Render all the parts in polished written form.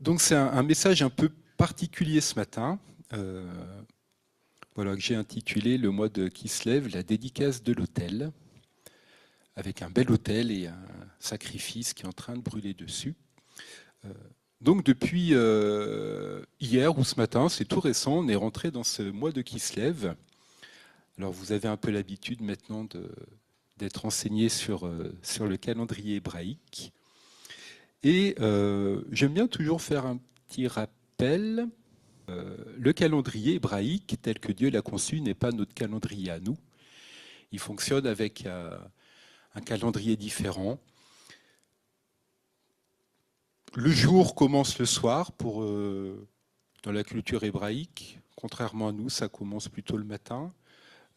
Donc c'est un message un peu particulier ce matin, voilà, que j'ai intitulé Le mois de Kislev, la dédicace de l'autel, avec un bel autel et un sacrifice qui est en train de brûler dessus. Euh, donc depuis hier ou ce matin, c'est tout récent, on est rentré dans ce mois de Kislev. Alors vous avez un peu l'habitude maintenant d'être enseigné sur le calendrier hébraïque. Et j'aime bien toujours faire un petit rappel. Le calendrier hébraïque, tel que Dieu l'a conçu, n'est pas notre calendrier à nous. Il fonctionne avec un calendrier différent. Le jour commence le soir dans la culture hébraïque. Contrairement à nous, ça commence plutôt le matin.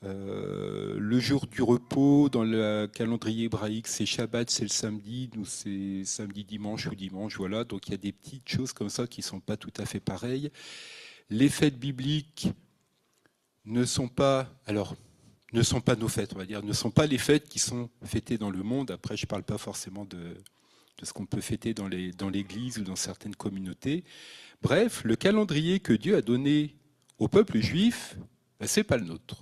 Le jour du repos dans le calendrier hébraïque, c'est Shabbat, c'est le samedi. Nous, c'est samedi, dimanche ou dimanche. Voilà. Donc il y a des petites choses comme ça qui ne sont pas tout à fait pareilles. Les fêtes bibliques ne sont pas nos fêtes, on va dire, ne sont pas les fêtes qui sont fêtées dans le monde. Après, je ne parle pas forcément de ce qu'on peut fêter dans l'Église ou dans certaines communautés. Bref, le calendrier que Dieu a donné au peuple juif, ben, ce n'est pas le nôtre.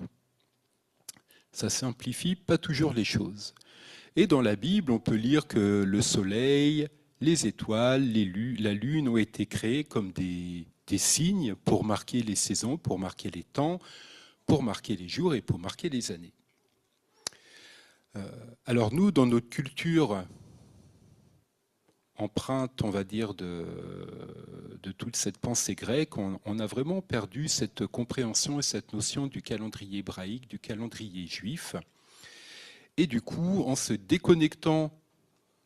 Ça simplifie pas toujours les choses. Et dans la Bible, on peut lire que le soleil, les étoiles, la lune ont été créés comme des signes pour marquer les saisons, pour marquer les temps, pour marquer les jours et pour marquer les années. Alors nous, dans notre culture empreinte, on va dire, de toute cette pensée grecque, on a vraiment perdu cette compréhension et cette notion du calendrier hébraïque, du calendrier juif. Et du coup, en se déconnectant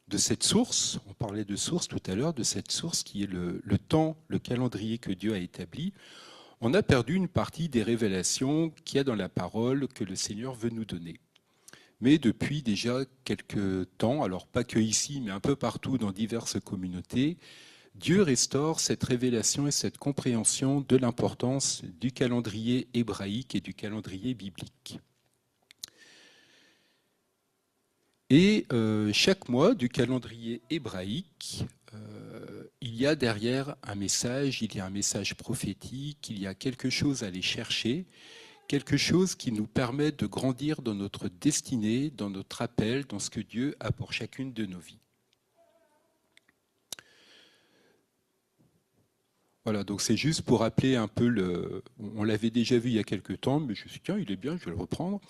de cette source, on parlait de source tout à l'heure, de cette source qui est le temps, le calendrier que Dieu a établi, on a perdu une partie des révélations qu'il y a dans la parole que le Seigneur veut nous donner. Mais depuis déjà quelques temps, alors pas que ici, mais un peu partout dans diverses communautés, Dieu restaure cette révélation et cette compréhension de l'importance du calendrier hébraïque et du calendrier biblique. Et chaque mois du calendrier hébraïque, il y a derrière un message, il y a un message prophétique, il y a quelque chose à aller chercher, quelque chose qui nous permet de grandir dans notre destinée, dans notre appel, dans ce que Dieu a pour chacune de nos vies. Voilà, donc c'est juste pour rappeler un peu on l'avait déjà vu il y a quelques temps, mais je me suis dit, tiens, il est bien, je vais le reprendre.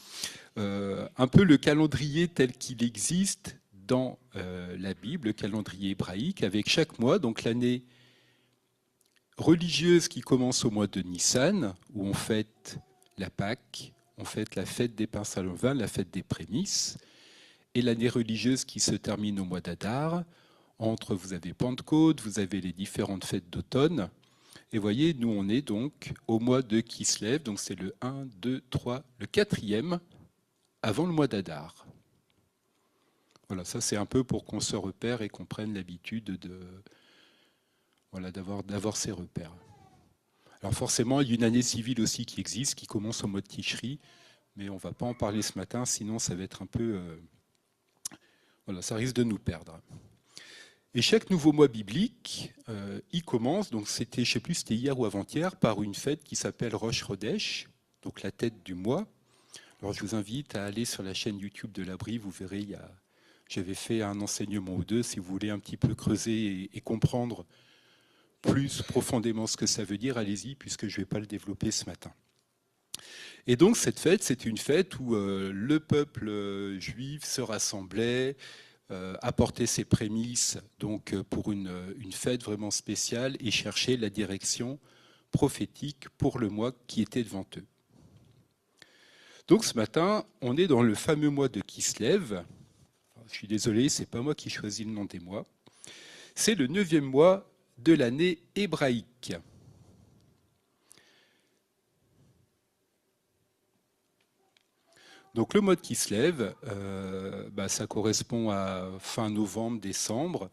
Un peu le calendrier tel qu'il existe dans la Bible, le calendrier hébraïque, avec chaque mois, donc l'année religieuse qui commence au mois de Nissan, où on fête la Pâque, on fête la fête des pains sans levain, la fête des prémices, et l'année religieuse qui se termine au mois d'Adar. Vous avez Pentecôte, vous avez les différentes fêtes d'automne. Et voyez, nous on est donc au mois de Kislev, donc c'est le 1, 2, 3, le 4e, avant le mois d'Adar. Voilà, ça c'est un peu pour qu'on se repère et qu'on prenne l'habitude d'avoir ces repères. Alors forcément, il y a une année civile aussi qui existe, qui commence au mois de Tishri, mais on ne va pas en parler ce matin, sinon ça va être un peu... ça risque de nous perdre. Et chaque nouveau mois biblique, il commence, donc c'était, je ne sais plus, c'était hier ou avant-hier, par une fête qui s'appelle Rosh Chodesh, donc la tête du mois. Alors je vous invite à aller sur la chaîne YouTube de l'Abri, vous verrez, j'avais fait un enseignement ou deux, si vous voulez un petit peu creuser et comprendre plus profondément ce que ça veut dire, allez-y, puisque je ne vais pas le développer ce matin. Et donc cette fête, c'était une fête où le peuple juif se rassemblait, apporter ses prémices donc pour une fête vraiment spéciale et chercher la direction prophétique pour le mois qui était devant eux. Donc ce matin, on est dans le fameux mois de Kislev. Je suis désolé, c'est pas moi qui choisis le nom des mois. C'est le 9e mois de l'année hébraïque. Donc le mois de Kislev, ça correspond à fin novembre, décembre.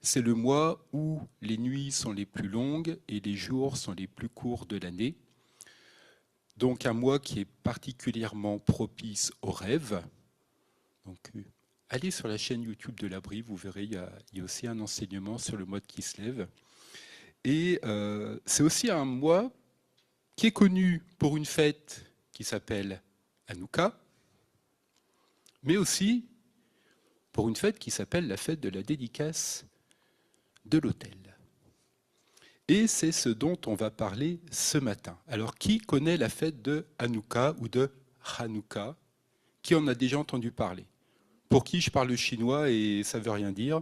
C'est le mois où les nuits sont les plus longues et les jours sont les plus courts de l'année. Donc un mois qui est particulièrement propice aux rêves. Donc allez sur la chaîne YouTube de l'Abri, vous verrez, il y a aussi un enseignement sur le mois de Kislev. Et c'est aussi un mois qui est connu pour une fête qui s'appelle Hanouka, mais aussi pour une fête qui s'appelle la fête de la dédicace de l'autel. Et c'est ce dont on va parler ce matin. Alors, qui connaît la fête de Hanouka ou de Hanouka? Qui en a déjà entendu parler? Pour qui je parle chinois et ça ne veut rien dire?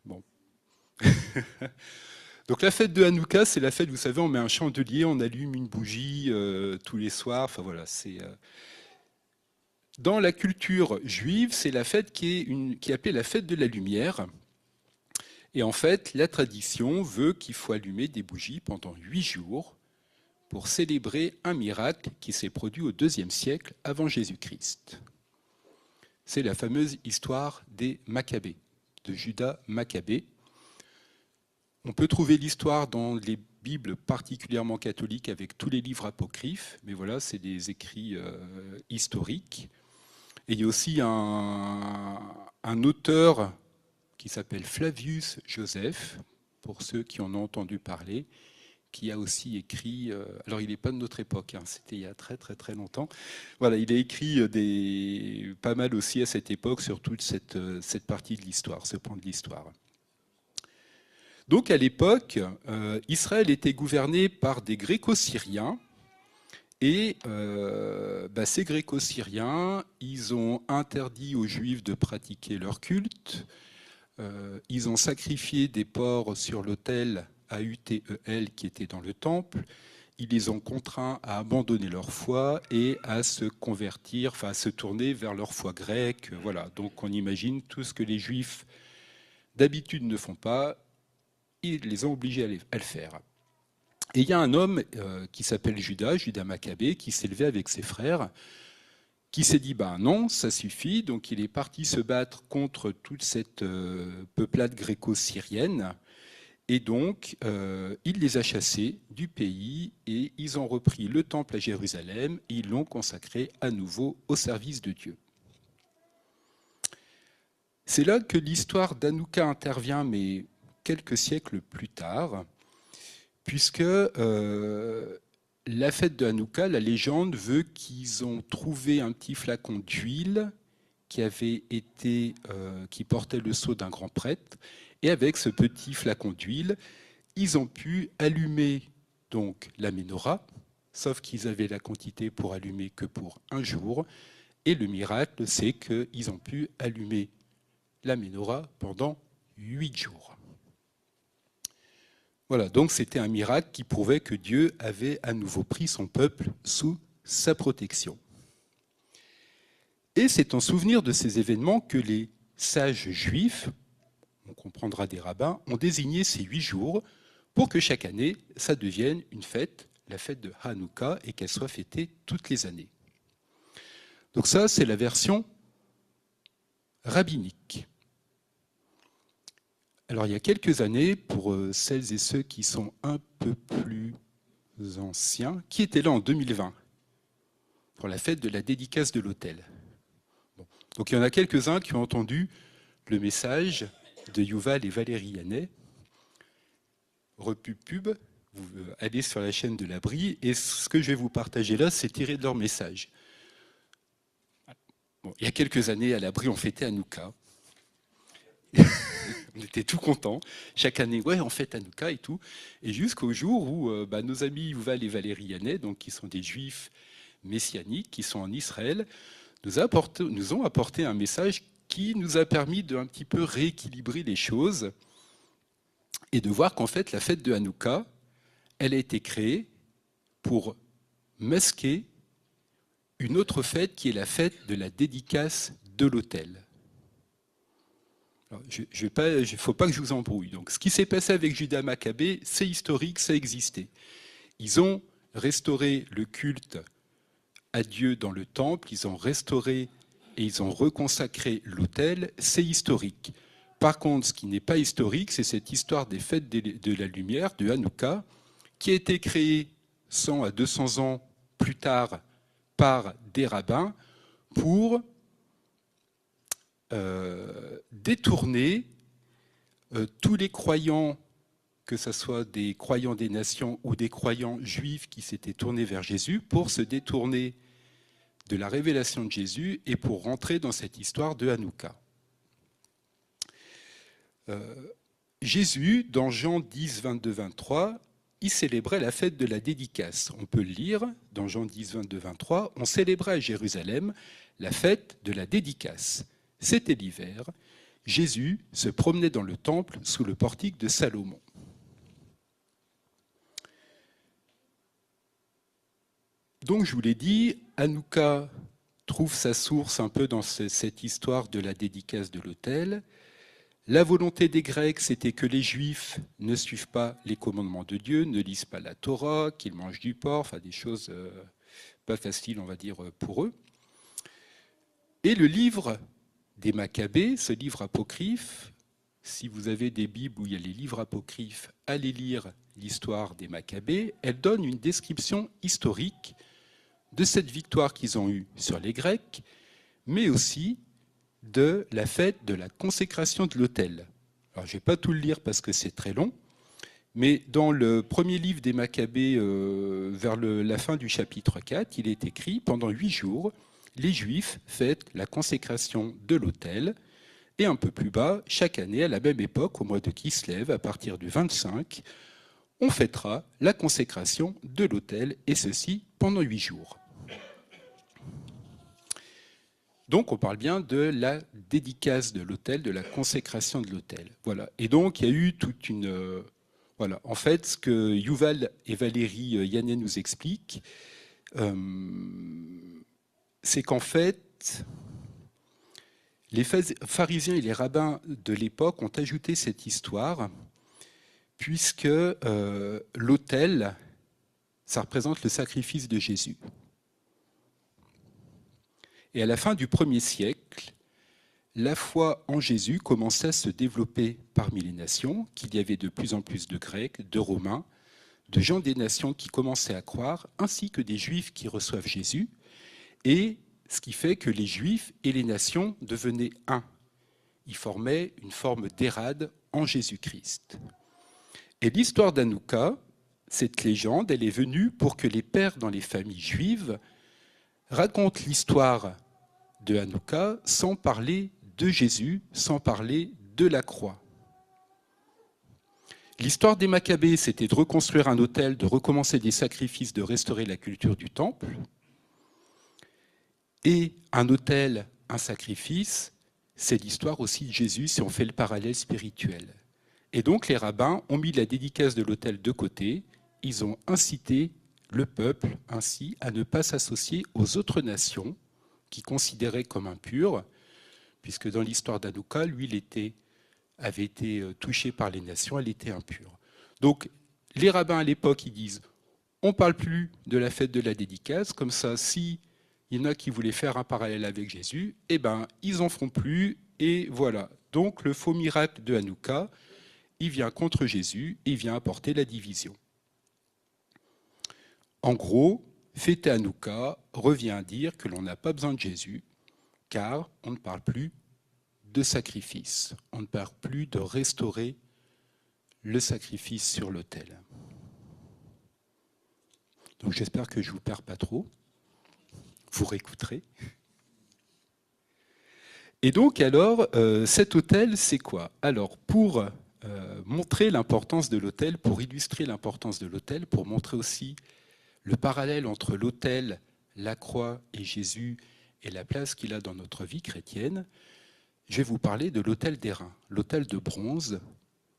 Bon. Donc la fête de Hanouka, c'est la fête, vous savez, on met un chandelier, on allume une bougie tous les soirs. Enfin voilà, c'est dans la culture juive, c'est la fête qui est appelée la fête de la lumière. Et en fait, la tradition veut qu'il faut allumer des bougies pendant 8 jours pour célébrer un miracle qui s'est produit au IIe siècle avant Jésus-Christ. C'est la fameuse histoire des Maccabées, de Judas Maccabée. On peut trouver l'histoire dans les Bibles particulièrement catholiques avec tous les livres apocryphes, mais voilà, c'est des écrits historiques. Et il y a aussi un auteur qui s'appelle Flavius Joseph, pour ceux qui en ont entendu parler, qui a aussi écrit, alors il n'est pas de notre époque, hein, c'était il y a très très très longtemps, voilà, il a écrit pas mal aussi à cette époque sur toute cette partie de l'histoire, ce pan de l'histoire. Donc à l'époque, Israël était gouverné par des Gréco-Syriens, et ces Gréco-Syriens, ils ont interdit aux Juifs de pratiquer leur culte. Ils ont sacrifié des porcs sur l'autel AUTEL qui était dans le temple. Ils les ont contraints à abandonner leur foi et à se convertir, enfin à se tourner vers leur foi grecque. Voilà. Donc on imagine tout ce que les Juifs d'habitude ne font pas, ils les ont obligés à le faire. Et il y a un homme qui s'appelle Judas Maccabée, qui s'est levé avec ses frères, qui s'est dit non, ça suffit. Donc il est parti se battre contre toute cette peuplade gréco-syrienne. Et donc il les a chassés du pays et ils ont repris le temple à Jérusalem et ils l'ont consacré à nouveau au service de Dieu. C'est là que l'histoire d'Hanouka intervient, mais quelques siècles plus tard, puisque la fête de Hanouka, la légende veut qu'ils ont trouvé un petit flacon d'huile qui portait le sceau d'un grand prêtre, et avec ce petit flacon d'huile, ils ont pu allumer donc la menorah, sauf qu'ils avaient la quantité pour allumer que pour un jour, et le miracle, c'est qu'ils ont pu allumer la menorah pendant 8 jours. Voilà, donc c'était un miracle qui prouvait que Dieu avait à nouveau pris son peuple sous sa protection. Et c'est en souvenir de ces événements que les sages juifs, on comprendra des rabbins, ont désigné ces 8 jours pour que chaque année, ça devienne une fête, la fête de Hanouka, et qu'elle soit fêtée toutes les années. Donc ça, c'est la version rabbinique. Alors il y a quelques années, pour celles et ceux qui sont un peu plus anciens, qui étaient là en 2020 pour la fête de la dédicace de l'autel. Bon. Donc il y en a quelques-uns qui ont entendu le message de Yuval et Valérie Yannet. Repub, vous allez sur la chaîne de l'Abri, et ce que je vais vous partager là, c'est tiré de leur message. Bon, il y a quelques années, à l'Abri, on fêtait Hanouka. On était tout contents. Chaque année, ouais, on fête Hanouka et tout. Et jusqu'au jour où nos amis Yuval et Valérie Yannet, donc, qui sont des juifs messianiques, qui sont en Israël, nous ont apporté un message qui nous a permis de un petit peu rééquilibrer les choses et de voir qu'en fait, la fête de Hanouka, elle a été créée pour masquer une autre fête qui est la fête de la dédicace de l'autel. Il ne faut pas que je vous embrouille. Donc, ce qui s'est passé avec Judas Maccabée, c'est historique, ça existait. Ils ont restauré le culte à Dieu dans le temple, ils ont restauré et ils ont reconsacré l'autel, c'est historique. Par contre, ce qui n'est pas historique, c'est cette histoire des fêtes de la lumière, de Hanouka, qui a été créée 100 à 200 ans plus tard par des rabbins pour détourner tous les croyants que ce soit des croyants des nations ou des croyants juifs qui s'étaient tournés vers Jésus pour se détourner de la révélation de Jésus et pour rentrer dans cette histoire de Hanouka. Jésus, dans Jean 10, 22, 23, il célébrait la fête de la dédicace. On peut le lire dans Jean 10, 22, 23. On célébrait à Jérusalem la fête de la dédicace. C'était l'hiver. Jésus se promenait dans le temple sous le portique de Salomon. Donc, je vous l'ai dit, Hanouka trouve sa source un peu dans cette histoire de la dédicace de l'autel. La volonté des Grecs, c'était que les Juifs ne suivent pas les commandements de Dieu, ne lisent pas la Torah, qu'ils mangent du porc, enfin des choses pas faciles, on va dire, pour eux. Et le livre des Maccabées, ce livre apocryphe, si vous avez des Bibles où il y a les livres apocryphes, allez lire l'histoire des Maccabées, elle donne une description historique de cette victoire qu'ils ont eue sur les Grecs, mais aussi de la fête de la consécration de l'autel. Alors, je ne vais pas tout le lire parce que c'est très long, mais dans le premier livre des Maccabées, vers la fin du chapitre 4, il est écrit « Pendant 8 jours, les Juifs fêtent la consécration de l'autel. » Et un peu plus bas, chaque année, à la même époque, au mois de Kislev, à partir du 25, on fêtera la consécration de l'autel, et ceci pendant 8 jours. Donc, on parle bien de la dédicace de l'autel, de la consécration de l'autel. Voilà. Et donc, il y a eu toute une... voilà. En fait, ce que Yuval et Valérie Yannet nous expliquent, c'est qu'en fait, les pharisiens et les rabbins de l'époque ont ajouté cette histoire, puisque l'autel, ça représente le sacrifice de Jésus. Et à la fin du 1er siècle, la foi en Jésus commençait à se développer parmi les nations, qu'il y avait de plus en plus de Grecs, de Romains, de gens des nations qui commençaient à croire, ainsi que des Juifs qui reçoivent Jésus, et ce qui fait que les Juifs et les nations devenaient un. Ils formaient une forme d'érade en Jésus-Christ. Et l'histoire d'Hanouka, cette légende, elle est venue pour que les pères dans les familles juives raconte l'histoire de Hanouka sans parler de Jésus, sans parler de la croix. L'histoire des Maccabées, c'était de reconstruire un autel, de recommencer des sacrifices, de restaurer la culture du temple. Et un autel, un sacrifice, c'est l'histoire aussi de Jésus, si on fait le parallèle spirituel. Et donc les rabbins ont mis la dédicace de l'autel de côté, ils ont incité le peuple ainsi à ne pas s'associer aux autres nations qui considéraient comme impures, puisque dans l'histoire d'Hanouka, lui, avait été touché par les nations, elle était impure. Donc les rabbins à l'époque, ils disent, on ne parle plus de la fête de la dédicace, comme ça, si il y en a qui voulaient faire un parallèle avec Jésus, eh ben, ils n'en feront plus, et voilà. Donc le faux miracle de Hanouka, il vient contre Jésus, et il vient apporter la division. En gros, fêter Hanouka revient à dire que l'on n'a pas besoin de Jésus, car on ne parle plus de sacrifice. On ne parle plus de restaurer le sacrifice sur l'autel. Donc j'espère que je ne vous perds pas trop. Vous réécouterez. Et donc alors, cet autel, c'est quoi? Alors, pour montrer l'importance de l'autel, pour illustrer l'importance de l'autel, pour montrer aussi le parallèle entre l'autel, la croix et Jésus et la place qu'il a dans notre vie chrétienne, je vais vous parler de l'autel d'airain, l'autel de bronze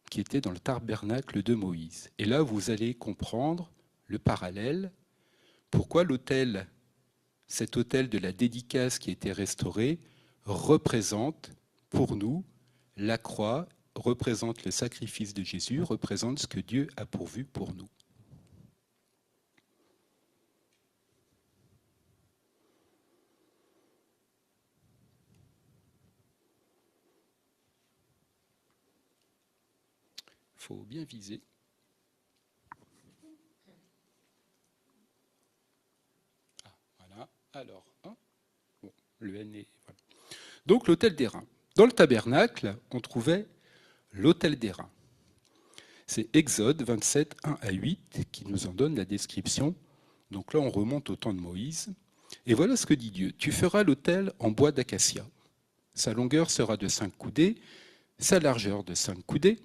qui était dans le tabernacle de Moïse. Et là, vous allez comprendre le parallèle, pourquoi cet autel de la dédicace qui a été restauré, représente pour nous la croix, représente le sacrifice de Jésus, représente ce que Dieu a pourvu pour nous. Il faut bien viser. Ah, voilà. Alors, hein, bon, le N est... Voilà. Donc, l'autel d'airain. Dans le tabernacle, on trouvait l'autel d'airain. C'est Exode 27, 1 à 8 qui nous en donne la description. Donc là, on remonte au temps de Moïse. Et voilà ce que dit Dieu. Tu feras l'autel en bois d'acacia. Sa longueur sera de 5 coudées, sa largeur de 5 coudées.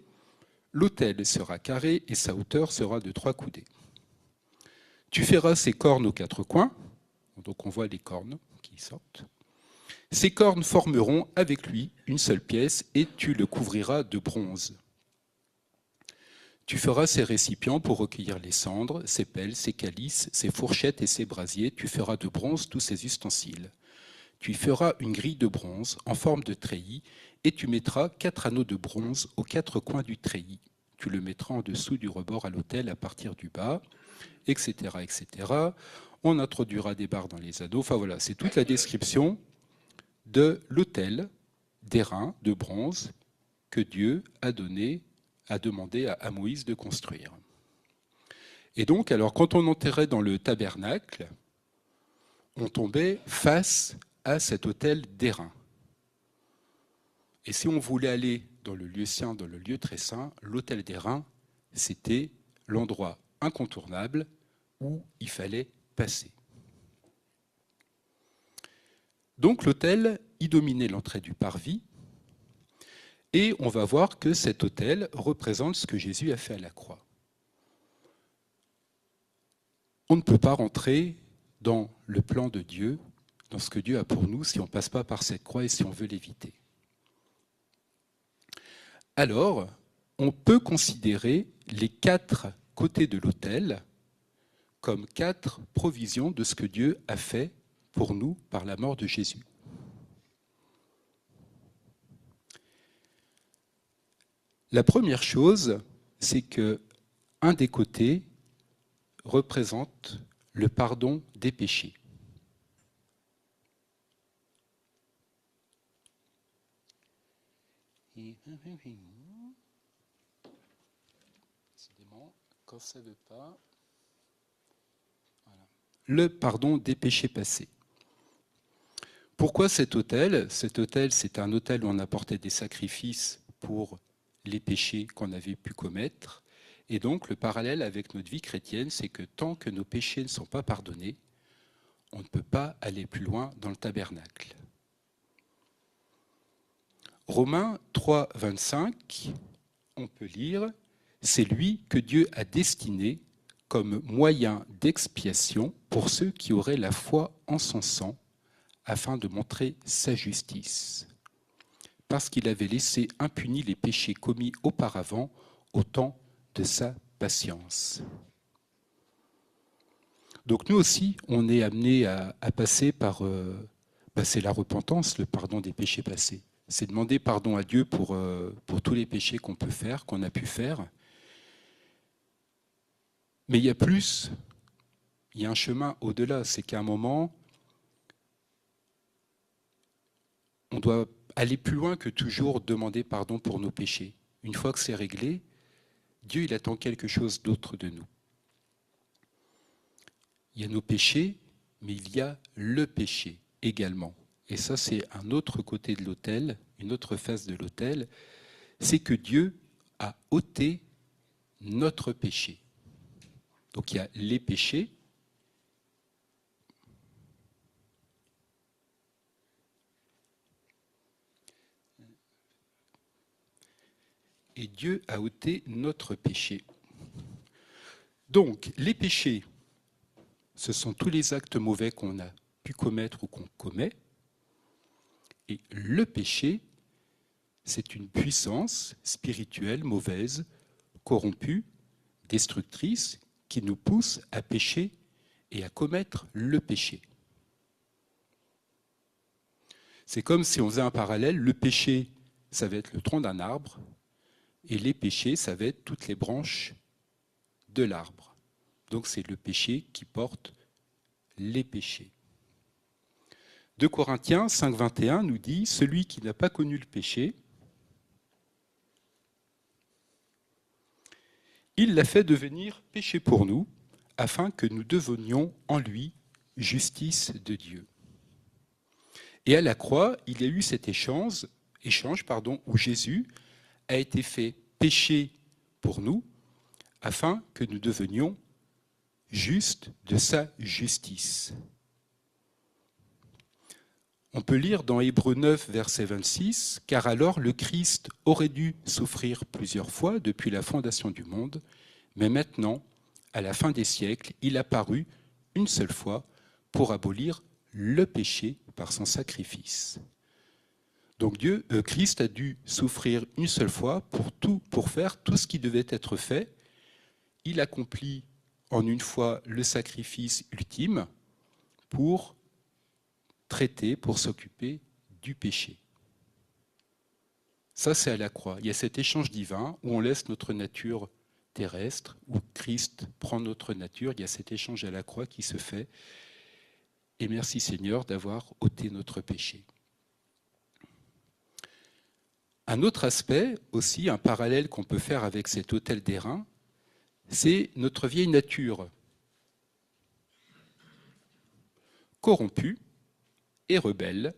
L'autel sera carré et sa hauteur sera de 3 coudées. Tu feras ses cornes aux 4 coins. Donc on voit les cornes qui sortent. Ces cornes formeront avec lui une seule pièce et tu le couvriras de bronze. Tu feras ses récipients pour recueillir les cendres, ses pelles, ses calices, ses fourchettes et ses brasiers. Tu feras de bronze tous ses ustensiles. Tu y feras une grille de bronze en forme de treillis et tu mettras 4 anneaux de bronze aux 4 coins du treillis. Tu le mettras en dessous du rebord à l'autel à partir du bas, etc., etc. On introduira des barres dans les anneaux. Enfin voilà, c'est toute la description de l'autel d'airain de bronze que Dieu a demandé à Moïse de construire. Et donc, alors, quand on entrait dans le tabernacle, on tombait face à cet autel d'airain. Et si on voulait aller dans le lieu saint, dans le lieu très saint, l'autel d'airain, c'était l'endroit incontournable où il fallait passer. Donc l'autel y dominait l'entrée du parvis, et on va voir que cet autel représente ce que Jésus a fait à la croix. On ne peut pas rentrer dans le plan de Dieu, dans ce que Dieu a pour nous, si on ne passe pas par cette croix et si on veut l'éviter. Alors, on peut considérer les 4 côtés de l'autel comme 4 provisions de ce que Dieu a fait pour nous par la mort de Jésus. La première chose, c'est que un des côtés représente le pardon des péchés. Décidément, quand ça ne veut pas. Voilà. Le pardon des péchés passés. Pourquoi cet autel ? Cet autel, c'est un autel où on apportait des sacrifices pour les péchés qu'on avait pu commettre. Et donc, le parallèle avec notre vie chrétienne, c'est que tant que nos péchés ne sont pas pardonnés, on ne peut pas aller plus loin dans le tabernacle. Romains 3, 25, on peut lire « C'est lui que Dieu a destiné comme moyen d'expiation pour ceux qui auraient la foi en son sang, afin de montrer sa justice, parce qu'il avait laissé impunis les péchés commis auparavant au temps de sa patience. » Donc nous aussi, on est amené à passer par c'est la repentance, le pardon des péchés passés. C'est demander pardon à Dieu pour tous les péchés qu'on peut faire, qu'on a pu faire. Mais il y a plus, il y a un chemin au-delà. C'est qu'à un moment, on doit aller plus loin que toujours demander pardon pour nos péchés. Une fois que c'est réglé, Dieu il attend quelque chose d'autre de nous. Il y a nos péchés, mais il y a le péché également. Et ça, c'est un autre côté de l'autel, une autre face de l'autel, c'est que Dieu a ôté notre péché. Donc il y a les péchés, et Dieu a ôté notre péché. Donc les péchés, ce sont tous les actes mauvais qu'on a pu commettre ou qu'on commet. Et le péché, c'est une puissance spirituelle mauvaise, corrompue, destructrice, qui nous pousse à pécher et à commettre le péché. C'est comme si on faisait un parallèle, le péché, ça va être le tronc d'un arbre, et les péchés, ça va être toutes les branches de l'arbre. Donc c'est le péché qui porte les péchés. 2 Corinthiens 5, 21 nous dit « Celui qui n'a pas connu le péché, il l'a fait devenir péché pour nous, afin que nous devenions en lui justice de Dieu. » Et à la croix, il y a eu cet échange où Jésus a été fait péché pour nous, afin que nous devenions justes de sa justice. On peut lire dans Hébreux 9, verset 26, « Car alors le Christ aurait dû souffrir plusieurs fois depuis la fondation du monde, mais maintenant, à la fin des siècles, il apparut une seule fois pour abolir le péché par son sacrifice. » Donc Christ a dû souffrir une seule fois pour faire tout ce qui devait être fait. Il accomplit en une fois le sacrifice ultime pour traiter, pour s'occuper du péché. Ça, c'est à la croix. Il y a cet échange divin où on laisse notre nature terrestre, où Christ prend notre nature. Il y a cet échange à la croix qui se fait. Et merci Seigneur d'avoir ôté notre péché. Un autre aspect, aussi un parallèle qu'on peut faire avec cet autel d'airain, c'est notre vieille nature, corrompue et rebelle,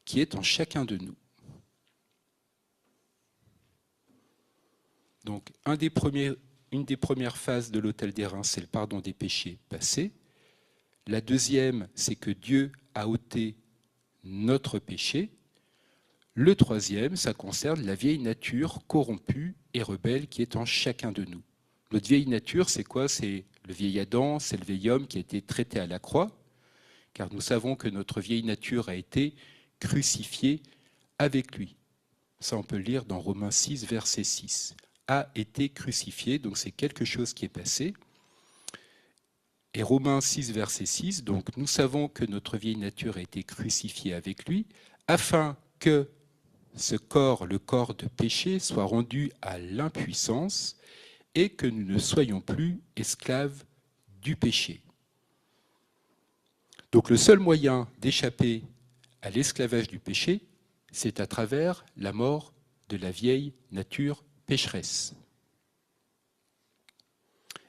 qui est en chacun de nous. Donc, une des premières phases de l'autel d'airain, c'est le pardon des péchés passés. La deuxième, c'est que Dieu a ôté notre péché. Le troisième, ça concerne la vieille nature corrompue et rebelle qui est en chacun de nous. Notre vieille nature, c'est quoi? C'est le vieil Adam, c'est le vieil homme qui a été traité à la croix, car nous savons que notre vieille nature a été crucifiée avec lui. Ça, on peut le lire dans Romains 6, verset 6. A été crucifié, donc c'est quelque chose qui est passé. Et Romains 6, verset 6, donc nous savons que notre vieille nature a été crucifiée avec lui, afin que ce corps, le corps de péché, soit rendu à l'impuissance et que nous ne soyons plus esclaves du péché. Donc le seul moyen d'échapper à l'esclavage du péché, c'est à travers la mort de la vieille nature pécheresse.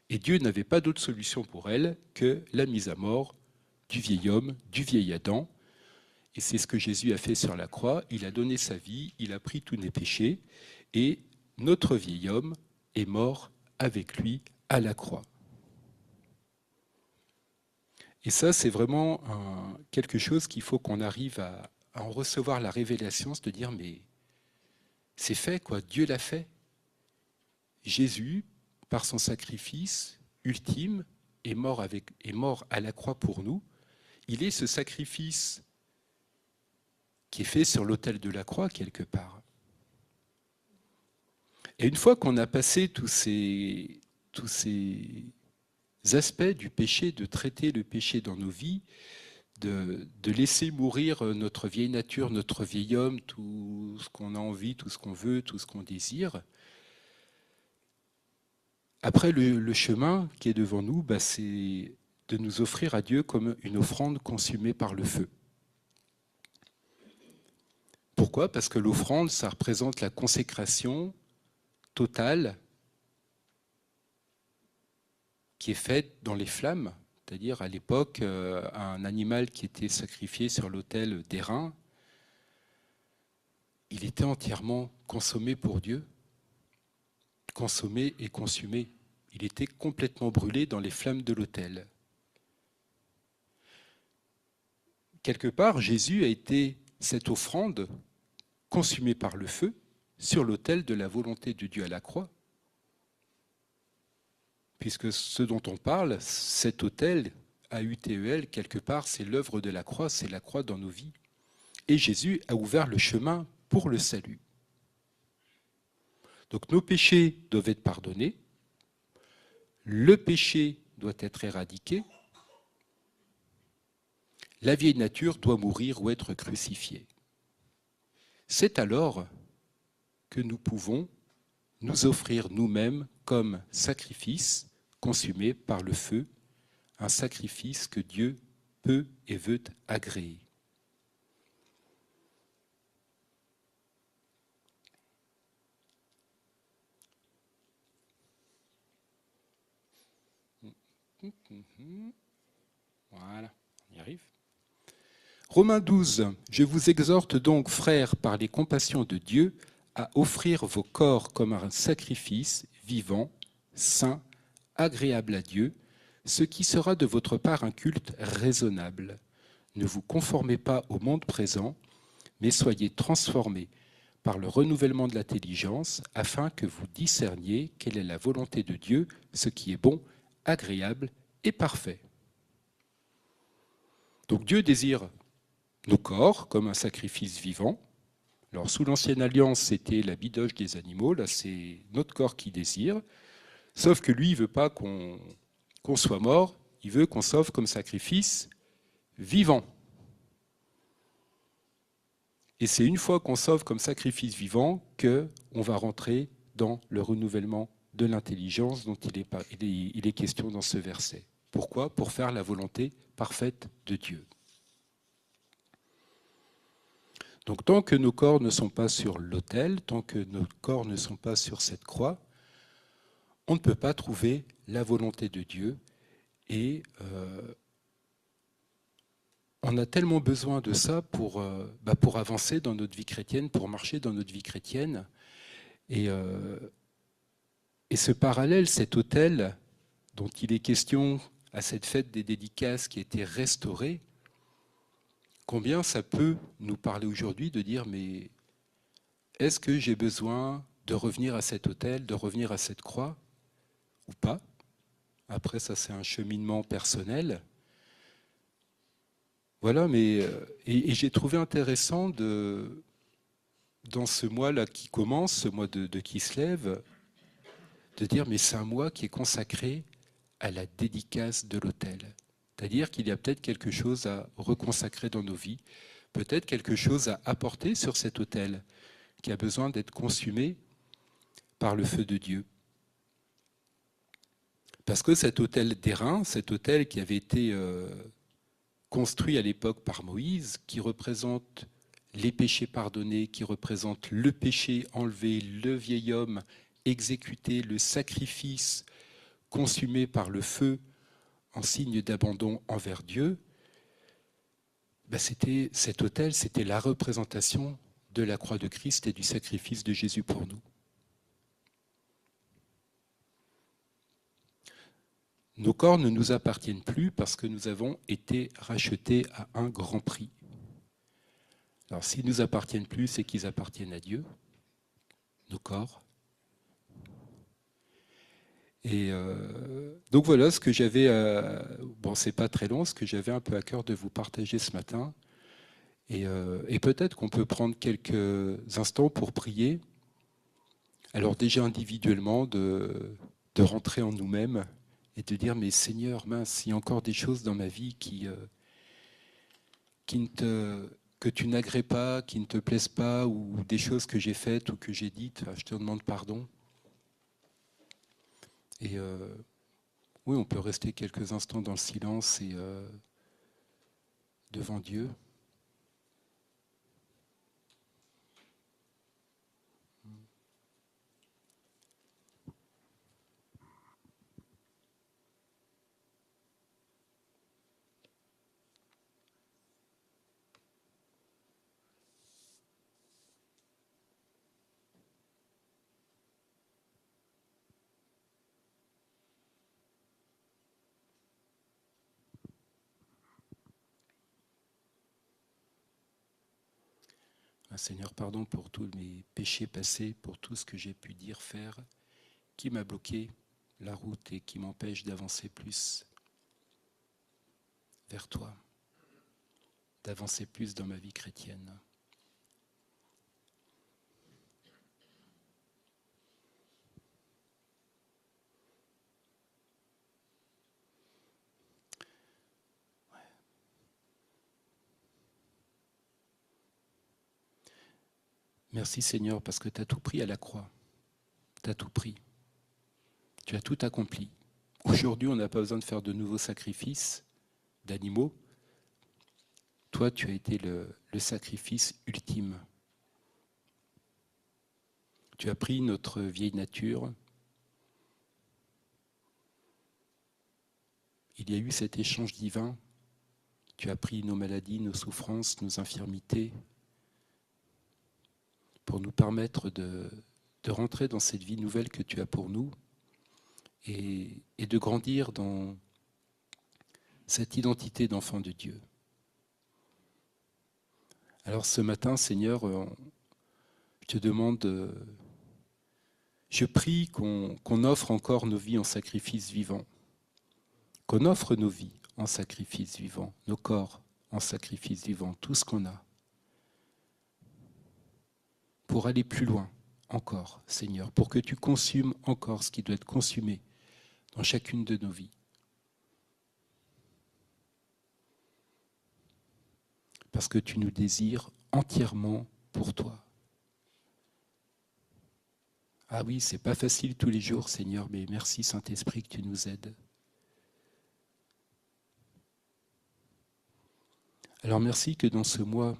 Et Dieu n'avait pas d'autre solution pour elle que la mise à mort du vieil homme, du vieil Adam. Et c'est ce que Jésus a fait sur la croix. Il a donné sa vie, il a pris tous nos péchés, et notre vieil homme est mort avec lui à la croix. Et ça, c'est vraiment quelque chose qu'il faut qu'on arrive à en recevoir la révélation, c'est de dire, mais c'est fait, quoi. Dieu l'a fait. Jésus, par son sacrifice ultime, est mort à la croix pour nous. Il est ce sacrifice qui est fait sur l'autel de la croix, quelque part. Et une fois qu'on a passé tous ces aspects du péché, de traiter le péché dans nos vies, de laisser mourir notre vieille nature, notre vieil homme, tout ce qu'on a envie, tout ce qu'on veut, tout ce qu'on désire, après le chemin qui est devant nous, c'est de nous offrir à Dieu comme une offrande consumée par le feu. Pourquoi? Parce que l'offrande, ça représente la consécration totale qui est faite dans les flammes. C'est-à-dire, à l'époque, un animal qui était sacrifié sur l'autel d'airain, il était entièrement consommé pour Dieu, consommé et consumé. Il était complètement brûlé dans les flammes de l'autel. Quelque part, Jésus a été cette offrande consumée par le feu sur l'autel de la volonté de Dieu à la croix. Puisque ce dont on parle, cet autel, AUTEL, quelque part, c'est l'œuvre de la croix, c'est la croix dans nos vies. Et Jésus a ouvert le chemin pour le salut. Donc nos péchés doivent être pardonnés, le péché doit être éradiqué, la vieille nature doit mourir ou être crucifiée. C'est alors que nous pouvons nous offrir nous-mêmes comme sacrifice consumé par le feu, un sacrifice que Dieu peut et veut agréer. Voilà, on y arrive. Romains 12, je vous exhorte donc, frères, par les compassions de Dieu, à offrir vos corps comme un sacrifice vivant, saint, agréable à Dieu, ce qui sera de votre part un culte raisonnable. Ne vous conformez pas au monde présent, mais soyez transformés par le renouvellement de l'intelligence, afin que vous discerniez quelle est la volonté de Dieu, ce qui est bon, agréable et parfait. Donc Dieu désire nos corps comme un sacrifice vivant. Alors sous l'Ancienne Alliance, c'était la bidoche des animaux, là c'est notre corps qui désire, sauf que lui, il ne veut pas qu'on soit mort, il veut qu'on s'offre comme sacrifice vivant. Et c'est une fois qu'on s'offre comme sacrifice vivant qu'on va rentrer dans le renouvellement de l'intelligence dont il est question dans ce verset. Pourquoi ? Pour faire la volonté parfaite de Dieu. Donc tant que nos corps ne sont pas sur l'autel, tant que nos corps ne sont pas sur cette croix, on ne peut pas trouver la volonté de Dieu. Et on a tellement besoin de ça pour avancer dans notre vie chrétienne, pour marcher dans notre vie chrétienne. Et ce parallèle, cet autel dont il est question à cette fête des dédicaces qui a été restaurée, combien ça peut nous parler aujourd'hui de dire mais est-ce que j'ai besoin de revenir à cet autel, de revenir à cette croix ou pas ? Après ça c'est un cheminement personnel. Voilà, mais et j'ai trouvé intéressant dans ce mois-là qui commence, ce mois de Kislev, de dire mais c'est un mois qui est consacré à la dédicace de l'autel. C'est-à-dire qu'il y a peut-être quelque chose à reconsacrer dans nos vies, peut-être quelque chose à apporter sur cet autel qui a besoin d'être consumé par le feu de Dieu. Parce que cet autel d'airain, cet autel qui avait été construit à l'époque par Moïse, qui représente les péchés pardonnés, qui représente le péché enlevé, le vieil homme exécuté, le sacrifice consumé par le feu en signe d'abandon envers Dieu, cet autel, c'était la représentation de la croix de Christ et du sacrifice de Jésus pour nous. Nos corps ne nous appartiennent plus parce que nous avons été rachetés à un grand prix. Alors s'ils ne nous appartiennent plus, c'est qu'ils appartiennent à Dieu, nos corps. Et donc voilà ce que j'avais, c'est pas très long, ce que j'avais un peu à cœur de vous partager ce matin. Et peut-être qu'on peut prendre quelques instants pour prier. Alors déjà individuellement, de rentrer en nous-mêmes et de dire, mais Seigneur, mince, il y a encore des choses dans ma vie que tu n'agrées pas, qui ne te plaisent pas, ou des choses que j'ai faites ou que j'ai dites, je te demande pardon. Et oui, on peut rester quelques instants dans le silence et devant Dieu. Seigneur, pardon pour tous mes péchés passés, pour tout ce que j'ai pu dire, faire, qui m'a bloqué la route et qui m'empêche d'avancer plus vers toi, d'avancer plus dans ma vie chrétienne. Merci Seigneur parce que tu as tout pris à la croix. Tu as tout pris. Tu as tout accompli. Aujourd'hui, on n'a pas besoin de faire de nouveaux sacrifices d'animaux. Toi, tu as été le sacrifice ultime. Tu as pris notre vieille nature. Il y a eu cet échange divin. Tu as pris nos maladies, nos souffrances, nos infirmités, pour nous permettre de rentrer dans cette vie nouvelle que tu as pour nous et de grandir dans cette identité d'enfant de Dieu. Alors ce matin, Seigneur, je te demande, je prie qu'on offre encore nos vies en sacrifice vivant, qu'on offre nos vies en sacrifice vivant, nos corps en sacrifice vivant, tout ce qu'on a, pour aller plus loin encore, Seigneur, pour que tu consumes encore ce qui doit être consumé dans chacune de nos vies. Parce que tu nous désires entièrement pour toi. Ah oui, c'est pas facile tous les jours, Seigneur, mais merci Saint-Esprit que tu nous aides. Alors merci que dans ce mois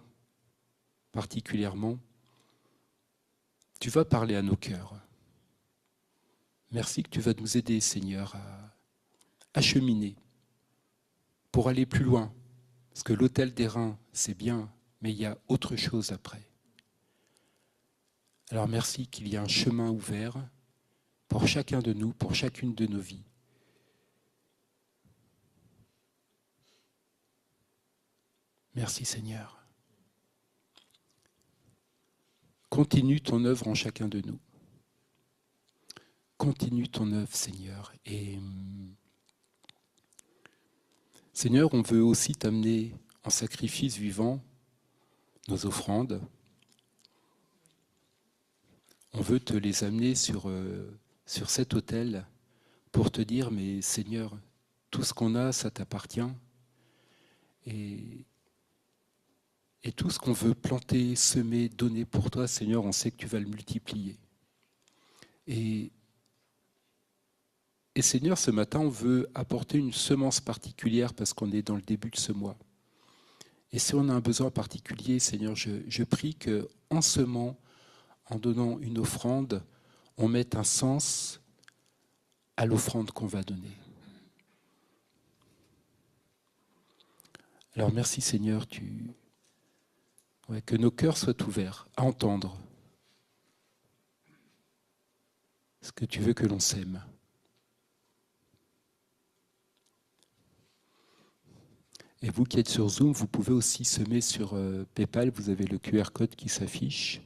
particulièrement, tu vas parler à nos cœurs. Merci que tu vas nous aider, Seigneur, à cheminer pour aller plus loin. Parce que l'autel des reins, c'est bien, mais il y a autre chose après. Alors merci qu'il y ait un chemin ouvert pour chacun de nous, pour chacune de nos vies. Merci Seigneur. Continue ton œuvre en chacun de nous. Continue ton œuvre, Seigneur. Et Seigneur, on veut aussi t'amener en sacrifice vivant nos offrandes. On veut te les amener sur cet autel pour te dire, mais Seigneur, tout ce qu'on a, ça t'appartient. Et tout ce qu'on veut planter, semer, donner pour toi, Seigneur, on sait que tu vas le multiplier. Et Seigneur, ce matin, on veut apporter une semence particulière parce qu'on est dans le début de ce mois. Et si on a un besoin particulier, Seigneur, je prie qu'en semant, en donnant une offrande, on mette un sens à l'offrande qu'on va donner. Alors merci Seigneur, que nos cœurs soient ouverts à entendre ce que tu veux que l'on sème. Et vous qui êtes sur Zoom, vous pouvez aussi semer sur PayPal, vous avez le QR code qui s'affiche.